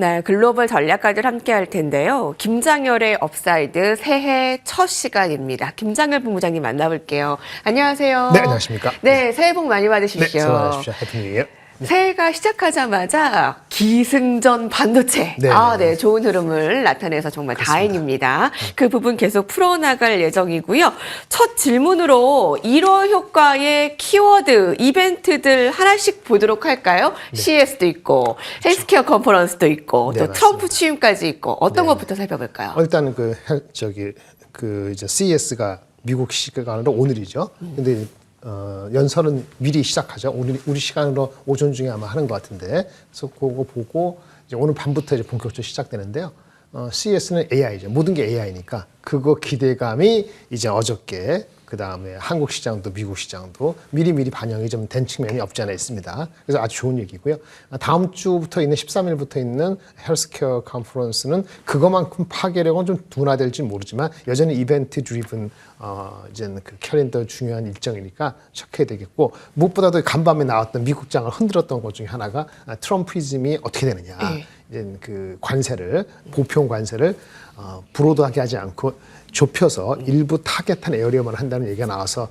네, 글로벌 전략가들 함께 할 텐데요. 김장열의 업사이드 새해 첫 시간입니다. 김장열 본부장님 만나볼게요. 안녕하세요. 네, 안녕하십니까. 네, 새해 복 많이 받으십시오. 네, 새해 복 많이 받으십시오. 해피 뉴 이어. 새해가 시작하자마자 기승전 반도체. 네, 네, 좋은 흐름을 나타내서 정말 그렇습니다. 다행입니다. 그 부분 계속 풀어나갈 예정이고요. 첫 질문으로 1월 효과의 키워드, 이벤트들 하나씩 보도록 할까요? 네. CES도 있고, 헬스케어 컨퍼런스도 있고, 네, 또 맞습니다. 트럼프 취임까지 있고, 어떤 네. 것부터 살펴볼까요? 일단 이제 CES가 미국 시간으로 오늘이죠. 근데 연설은 미리 시작하죠. 우리 시간으로 오전 중에 아마 하는 것 같은데, 그래서 그거 보고 이제 오늘 밤부터 이제 본격적으로 시작되는데요. CES는 AI죠. 모든 게 AI니까 그거 기대감이 이제 어저께 그 다음에 한국 시장도 미국 시장도 미리미리 반영이 좀 된 측면이 없지 않아 있습니다. 그래서 아주 좋은 얘기고요. 다음 주부터 있는 13일부터 있는 헬스케어 컨퍼런스는 그것만큼 파괴력은 좀 둔화될지 모르지만 여전히 이벤트 드리븐 이제 그 캘린더 중요한 일정이니까 체크해야 되겠고, 무엇보다도 간밤에 나왔던 미국장을 흔들었던 것 중에 하나가 트럼피즘이 어떻게 되느냐. 이제 그 관세를 보편 관세를 브로드하게 하지 않고 좁혀서 일부 타겟한 에어리어만 한다는 얘기가 나와서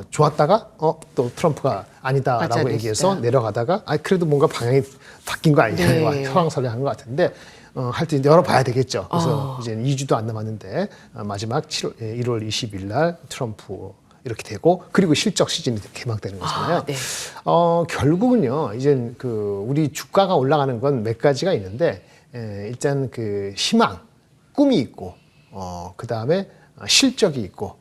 좋았다가 또 트럼프가 아니다라고 얘기해서 내려가다가 그래도 뭔가 방향이 바뀐 거 아니냐, 설왕설래한 것 같은데 하여튼 열어봐야 되겠죠. 그래서 이제 2주도 안 남았는데 마지막 1월 20일 날 트럼프 이렇게 되고, 그리고 실적 시즌이 개막되는 거잖아요. 네. 결국은요, 이제 그 우리 주가가 올라가는 건 몇 가지가 있는데, 일단 그 희망, 꿈이 있고, 그 다음에 실적이 있고,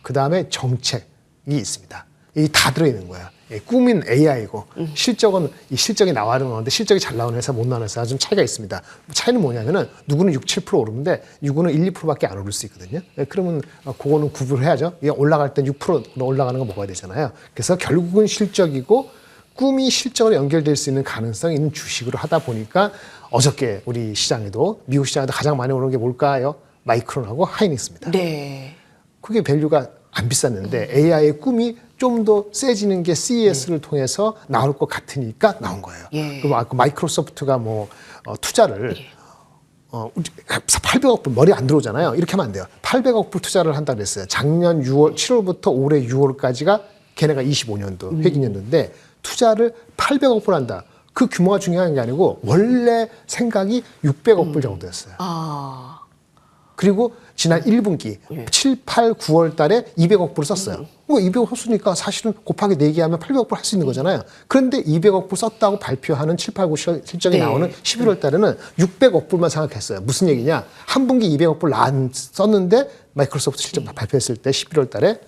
그 다음에 정책이 있습니다. 이 다 들어있는 거야. 꿈인 AI고, 실적은 이 실적이 나와는 건데, 실적이 잘 나오는 회사, 못 나오는 회사가 좀 차이가 있습니다. 차이는 뭐냐면은 누구는 6, 7% 오르는데 누구는 1, 2%밖에 안 오를 수 있거든요. 그러면 그거는 구분을 해야죠. 올라갈 땐 6% 올라가는 거 먹어야 되잖아요. 그래서 결국은 실적이고 꿈이 실적으로 연결될 수 있는 가능성이 있는 주식으로 하다 보니까 어저께 우리 시장에도, 미국 시장에도 가장 많이 오르는 게 뭘까요? 마이크론하고 하이닉스입니다. 네. 그게 밸류가 안 비쌌는데 AI의 꿈이 좀 더 세지는 게 CES를 통해서 나올 것 같으니까 나온 거예요. 그리고 마이크로소프트가 투자를 800억 불 머리 안 들어오잖아요. 이렇게 하면 안 돼요. 800억 불 투자를 한다고 그랬어요. 작년 7월부터 올해 6월까지가 걔네가 25년도 회기년도인데 투자를 800억 불 한다. 그 규모가 중요한 게 아니고 원래 생각이 600억 불 정도였어요. 그리고 지난 1분기 7, 8, 9월 달에 200억 불을 썼어요. 200억 썼으니까 사실은 곱하기 4개 하면 800억 불 할 수 있는 거잖아요. 그런데 200억 불 썼다고 발표하는 7, 8, 9 실적이 나오는 11월 달에는 600억 불만 생각했어요. 무슨 얘기냐? 한 분기 200억 불 썼는데 마이크로소프트 실적 발표했을 때 11월 달에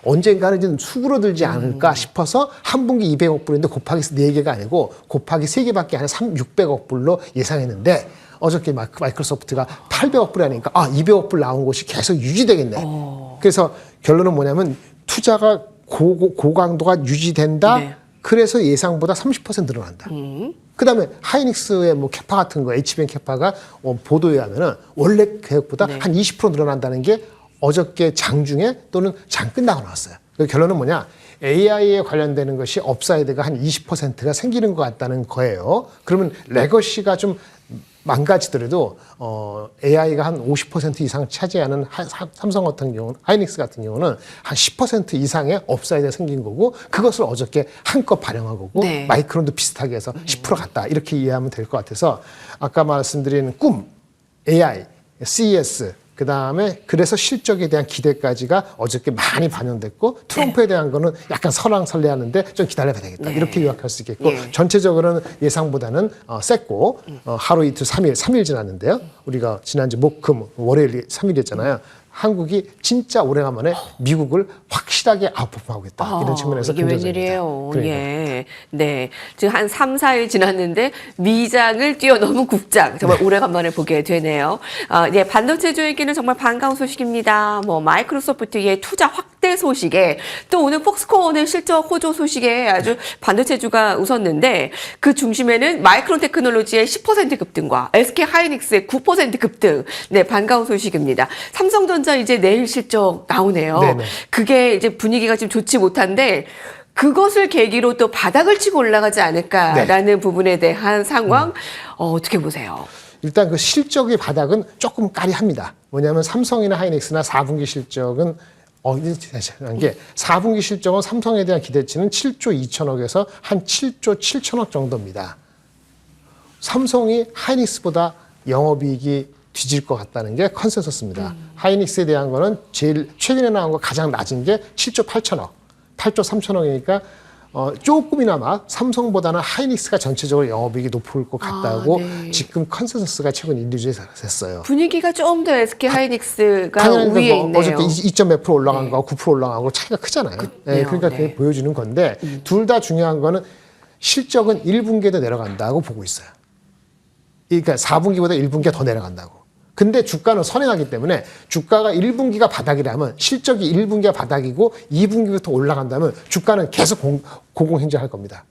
언젠가는 좀 수그러들지 않을까 싶어서 한 분기 200억 불인데 곱하기 4개가 아니고 곱하기 3개밖에 안 해서 600억 불로 예상했는데 어저께 마이크로소프트가 800억 불이 아니니까 200억 불 나온 것이 계속 유지되겠네. 그래서 결론은 뭐냐면 투자가 고강도가 유지된다. 네. 그래서 예상보다 30% 늘어난다. 그다음에 하이닉스의 캐파 같은 거, HBM 캐파가 보도에 의하면은 원래 계획보다 한 20% 늘어난다는 게 어저께 장중에 또는 장 끝나고 나왔어요. 결론은 뭐냐? AI에 관련되는 것이 업사이드가 한 20%가 생기는 것 같다는 거예요. 그러면 레거시가 좀 망가지더라도 AI가 한 50% 이상 차지하는 삼성 같은 경우는, 하이닉스 같은 경우는 한 10% 이상의 업사이드가 생긴 거고, 그것을 어저께 한껏 반영한 거고, 마이크론도 비슷하게 해서 10% 갔다, 이렇게 이해하면 될 것 같아서 아까 말씀드린 꿈, AI, CES, 그 다음에 그래서 실적에 대한 기대까지가 어저께 많이 반영됐고, 트럼프에 대한 거는 약간 설왕설래하는데 좀 기다려야 되겠다. 이렇게 요약할 수 있겠고, 전체적으로는 예상보다는 셌고, 하루 이틀 3일 지났는데요. 우리가 지난주 금, 월요일 3일이었잖아요. 한국이 진짜 오래간만에 미국을 확실하게 아웃퍼폼하고 있다. 이런 측면에서 이게 긍정적입니다. 웬일이에요. 그러니까. 예. 네. 지금 한 3, 4일 지났는데 미장을 뛰어넘은 국장. 정말 오래간만에 보게 되네요. 반도체주에게는 정말 반가운 소식입니다. 마이크로소프트의 투자 확대 소식에, 또 오늘 폭스콘의 실적 호조 소식에 아주 반도체주가 웃었는데, 그 중심에는 마이크론 테크놀로지의 10% 급등과 SK 하이닉스의 9% 급등. 네, 반가운 소식입니다. 삼성전자 이제 내일 실적 나오네요. 네네. 그게 이제 분위기가 좀 좋지 못한데, 그것을 계기로 또 바닥을 치고 올라가지 않을까라는 부분에 대한 상황 어떻게 보세요? 일단 그 실적의 바닥은 조금 까리합니다. 뭐냐면 삼성이나 하이닉스나 4분기 실적은 이게 게 4분기 실적은 삼성에 대한 기대치는 7조 2천억에서 한 7조 7천억 정도입니다. 삼성이 하이닉스보다 영업이익이 뒤질 것 같다는 게 컨센서스입니다. 하이닉스에 대한 거는 제일 최근에 나온 거 가장 낮은 게 7조 8천억, 8조 3천억이니까 조금이나마 삼성보다는 하이닉스가 전체적으로 영업이익이 높을 것 같다고 네. 지금 컨센서스가 최근 인류주에서 됐어요. 분위기가 좀 더 SK 하이닉스가 당연히 위에 뭐 있네요. 어저께 2.몇 % 올라간 거하고 9% 올라간 거 차이가 크잖아요. 네, 그러니까 그게 보여주는 건데 둘 다 중요한 거는 실적은 1분기에도 내려간다고 보고 있어요. 그러니까 4분기보다 1분기가 더 내려간다고. 근데 주가는 선행하기 때문에 주가가 1분기가 바닥이라면 실적이 1분기가 바닥이고 2분기부터 올라간다면 주가는 계속 고공행진할 겁니다.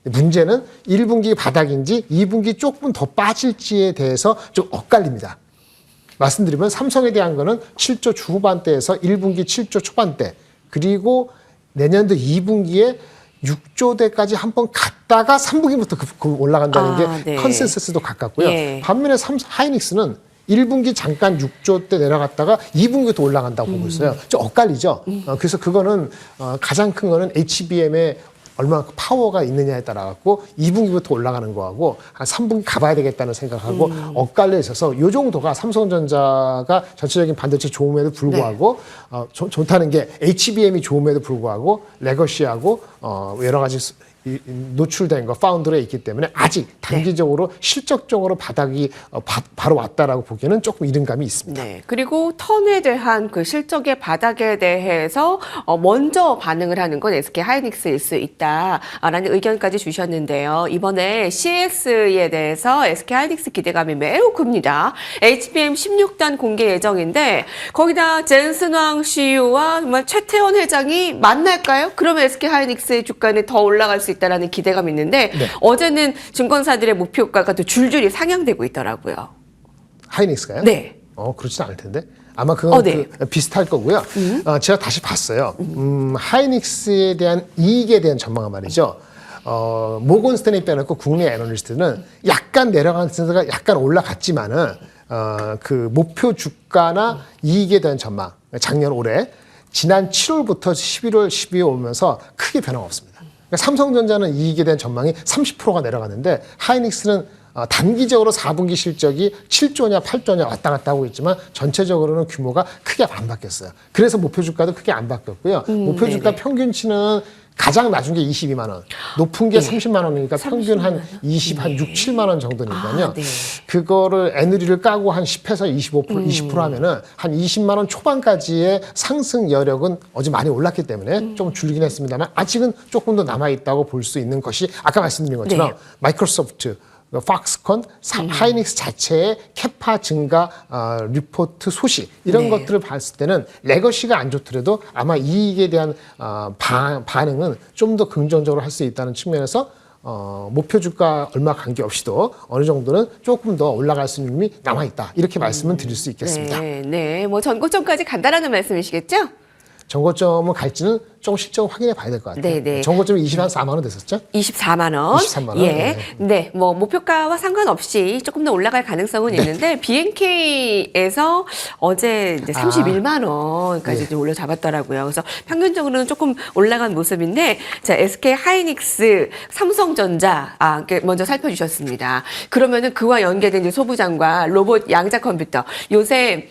문제는 1분기 바닥인지 2분기 조금 더 빠질지에 대해서 좀 엇갈립니다. 말씀드리면 삼성에 대한 거는 7조 중후반대에서 1분기 7조 초반대 그리고 내년도 2분기에 6조대까지 한번 갔다가 3분기부터 올라간다는 게 네. 컨센서스도 가깝고요. 예. 반면에 하이닉스는 1분기 잠깐 6조 대 내려갔다가 2분기부터 올라간다고 보고 있어요. 좀 엇갈리죠. 그래서 그거는 가장 큰 거는 HBM의 얼마나 파워가 있느냐에 따라 갖고 2분기부터 올라가는 거하고 한 3분기 가봐야 되겠다는 생각하고 엇갈려 있어서 이 정도가 삼성전자가 전체적인 반도체 좋음에도 불구하고 좋다는 게 HBM이 좋음에도 불구하고 레거시하고 여러 가지 노출된 거 파운드에 있기 때문에 아직 단기적으로 실적적으로 바닥이 바로 왔다라고 보기에는 조금 이른 감이 있습니다. 네. 그리고 턴에 대한 그 실적의 바닥에 대해서 먼저 반응을 하는 건 SK 하이닉스일 수 있다라는 의견까지 주셨는데요. 이번에 CS에 대해서 SK 하이닉스 기대감이 매우 큽니다. HBM 16단 공개 예정인데 거기다 젠슨왕 CEO와 정말 최태원 회장이 만날까요? 그러면 SK 하이닉스의 주가는 더 올라갈 수 있다라는 기대감이 있는데 어제는 증권사들의 목표가가 또 줄줄이 상향되고 있더라고요. 하이닉스가요? 네. 그렇진 않을 텐데. 아마 그건 네. 비슷할 거고요. 제가 다시 봤어요. 하이닉스에 대한 이익에 대한 전망은 말이죠. 모건 스탠리 빼놓고 국내 애널리스트는 약간 내려간 트렌드가 약간 올라갔지만은 그 목표 주가나 이익에 대한 전망, 작년 올해 지난 7월부터 11월, 12월 오면서 크게 변화가 없습니다. 그러니까 삼성전자는 이익에 대한 전망이 30%가 내려갔는데 하이닉스는 단기적으로 4분기 실적이 7조냐 8조냐 왔다 갔다 하고 있지만 전체적으로는 규모가 크게 안 바뀌었어요. 그래서 목표 주가도 크게 안 바뀌었고요. 목표 주가 평균치는 가장 낮은 게 22만 원, 높은 게 30만 원이니까 평균 한 20, 한 6, 7만 원 정도니까요. 그거를 애누리를 까고 한 10에서 20% 하면은 한 20만 원 초반까지의 상승 여력은 어제 많이 올랐기 때문에 좀 줄긴 했습니다만 아직은 조금 더 남아있다고 볼 수 있는 것이 아까 말씀드린 것처럼 마이크로소프트, 팍스콘, 하이닉스 자체의 캐파 증가 리포트 소식 이런 것들을 봤을 때는 레거시가 안 좋더라도 아마 이익에 대한 반응은 좀 더 긍정적으로 할 수 있다는 측면에서 목표 주가 얼마 관계없이도 어느 정도는 조금 더 올라갈 수 있는 힘이 남아있다 이렇게 말씀을 드릴 수 있겠습니다. 네. 뭐 전고점까지 간다라는 말씀이시겠죠? 전고점은 갈지는 좀 실적을 확인해 봐야 될 것 같아요. 네네. 전고점이 24만 원 됐었죠? 24만 원. 23만 원. 예. 네. 뭐 목표가와 상관없이 조금 더 올라갈 가능성은 있는데 BNK에서 어제 이제 31만 원까지 좀 올려 잡았더라고요. 그래서 평균적으로는 조금 올라간 모습인데 자, SK 하이닉스, 삼성전자 먼저 살펴주셨습니다. 그러면은 그와 연계된 이제 소부장과 로봇 양자 컴퓨터 요새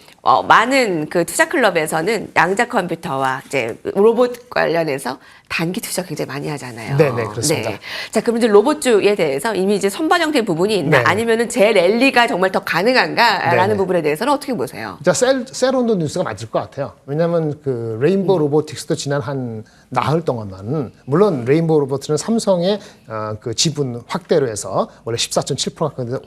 많은 그 투자 클럽에서는 양자 컴퓨터와 이제 로봇 관련해서 단기 투자 굉장히 많이 하잖아요. 네, 그렇습니다. 네. 자, 그럼 이제 로봇주에 대해서 이미 이제 선반영된 부분이 있나 네. 아니면은 재 랠리가 정말 더 가능한가라는 네. 부분에 대해서는 어떻게 보세요? 자, 셀온도 뉴스가 맞을 것 같아요. 왜냐하면 그 레인보우 로보틱스도 지난 한 나흘 동안만 물론 레인보우 로보틱스는 삼성의 그 지분 확대로 해서 원래 14.7%가 됐는데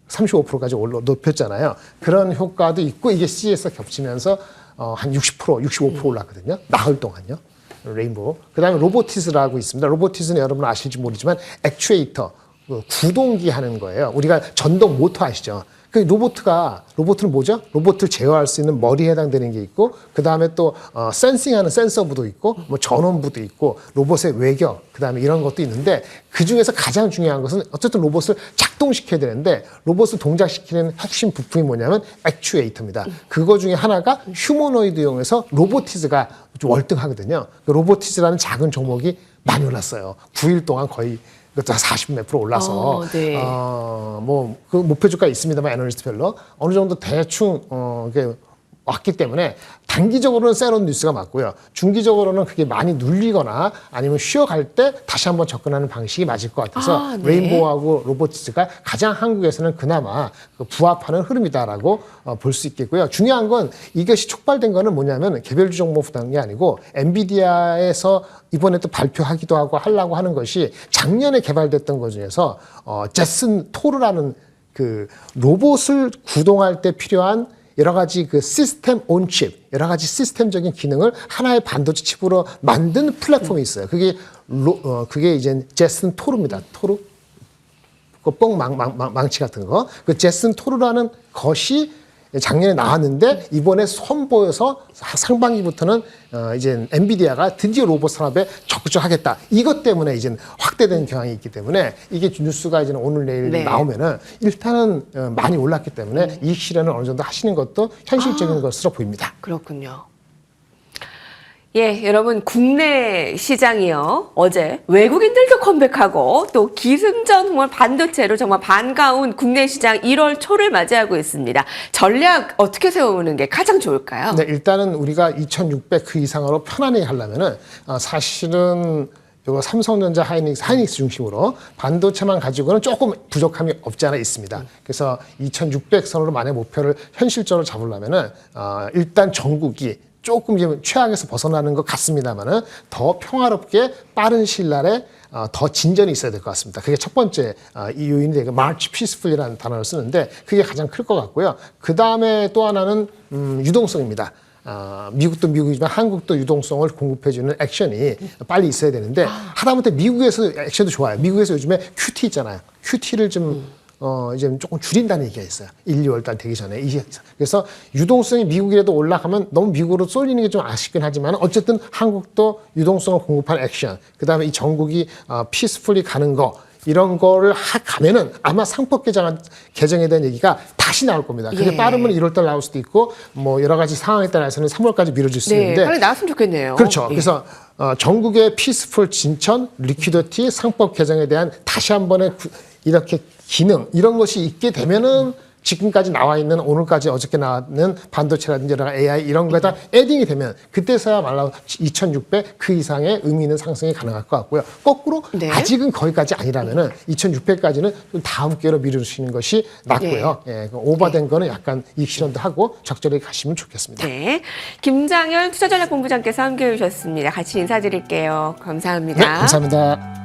35%까지 높였잖아요. 그런 효과도 있고 이게 CES 겹치면서 한 60%, 65% 올랐거든요. 나흘 동안요. 레인보우. 그다음에 로보티스라고 있습니다. 로보티스는 여러분 아실지 모르지만 액추에이터, 구동기 하는 거예요. 우리가 전동 모터 아시죠? 그 로봇은 뭐죠? 로봇을 제어할 수 있는 머리에 해당되는 게 있고, 그 다음에 또 센싱하는 센서부도 있고, 뭐 전원부도 있고, 로봇의 외격, 그 다음에 이런 것도 있는데, 그 중에서 가장 중요한 것은 어쨌든 로봇을 작동시켜야 되는데, 로봇을 동작시키는 핵심 부품이 뭐냐면 액추에이터입니다. 그거 중에 하나가 휴머노이드용에서 로보티즈가 좀 월등하거든요. 그 로보티즈라는 작은 종목이 많이 올랐어요. 9일 동안 거의 그것도 40몇 프로 올라서 네. 뭐 그 목표 주가 있습니다만 애널리스트별로 어느 정도 대충 이게 왔기 때문에 단기적으로는 새로운 뉴스가 맞고요. 중기적으로는 그게 많이 눌리거나 아니면 쉬어갈 때 다시 한번 접근하는 방식이 맞을 것 같아서 네. 레인보우하고 로보티즈가 가장 한국에서는 그나마 부합하는 흐름이다라고 볼 수 있겠고요. 중요한 건 이것이 촉발된 거는 뭐냐면 개별주 종목 부담이 게 아니고 엔비디아에서 이번에 또 발표하기도 하고 하려고 하는 것이 작년에 개발됐던 것 중에서 제슨 토르라는 그 로봇을 구동할 때 필요한 여러 가지 그 시스템 온 칩, 여러 가지 시스템적인 기능을 하나의 반도체 칩으로 만든 플랫폼이 있어요. 그게 이제 제슨 토르입니다. 토르? 그 망치 같은 거. 그 제슨 토르라는 것이 작년에 나왔는데 이번에 선보여서 상반기부터는 이제 엔비디아가 드디어 로봇 산업에 적극적하겠다. 이것 때문에 이제 확대된 경향이 있기 때문에 이게 뉴스가 이제 오늘 내일 네. 나오면은 일단은 많이 올랐기 때문에 이익 실현을 어느 정도 하시는 것도 현실적인 것으로 보입니다. 그렇군요. 예, 여러분 국내 시장이요. 어제 외국인들도 컴백하고 또 기승전 정말 반도체로 정말 반가운 국내 시장 1월 초를 맞이하고 있습니다. 전략 어떻게 세우는 게 가장 좋을까요? 네, 일단은 우리가 2,600 그 이상으로 편안하게 하려면은 사실은 요거 삼성전자 하이닉스 중심으로 반도체만 가지고는 조금 부족함이 없지 않아 있습니다. 그래서 2,600 선으로 만약 목표를 현실적으로 잡으려면은 일단 전국이 조금 이제 최악에서 벗어나는 것 같습니다만은 더 평화롭게 빠른 시일 날에 더 진전이 있어야 될 것 같습니다. 그게 첫 번째 이 요인이 되고 March Peaceful이라는 단어를 쓰는데 그게 가장 클 것 같고요. 그 다음에 또 하나는 유동성입니다. 미국도 미국이지만 한국도 유동성을 공급해주는 액션이 빨리 있어야 되는데 하다못해 미국에서 액션도 좋아요. 미국에서 요즘에 QT 있잖아요. QT를 좀 이제 조금 줄인다는 얘기가 있어요. 1, 2월 달 되기 전에. 그래서 유동성이 미국이라도 올라가면 너무 미국으로 쏠리는 게 좀 아쉽긴 하지만 어쨌든 한국도 유동성을 공급하는 액션, 그 다음에 이 전국이 피스풀리 가는 거, 이런 거를 가면은 아마 상법 개정에 대한 얘기가 다시 나올 겁니다. 그게 예. 빠르면 1월 달 나올 수도 있고 뭐 여러 가지 상황에 따라서는 3월까지 미뤄질 수 네, 있는데 빨리 나왔으면 좋겠네요. 그렇죠. 예. 그래서 전국의 피스풀 진천, 리퀴디티, 상법 개정에 대한 다시 한 번의 이렇게 기능 이런 것이 있게 되면은 지금까지 나와 있는 오늘까지 어저께 나왔는 반도체라든지 여러 AI 이런 거에다 에딩이 되면 그때서야말로 2,600 그 이상의 의미 있는 상승이 가능할 것 같고요. 거꾸로 네. 아직은 거기까지 아니라면은 2,600까지는 다음 기회로 미루시는 것이 낫고요. 예, 오버된 거는 약간 이익 실현도 하고 적절하게 가시면 좋겠습니다. 네, 김장현 투자전략본부장께서 함께해 주셨습니다. 같이 인사드릴게요. 감사합니다. 네, 감사합니다.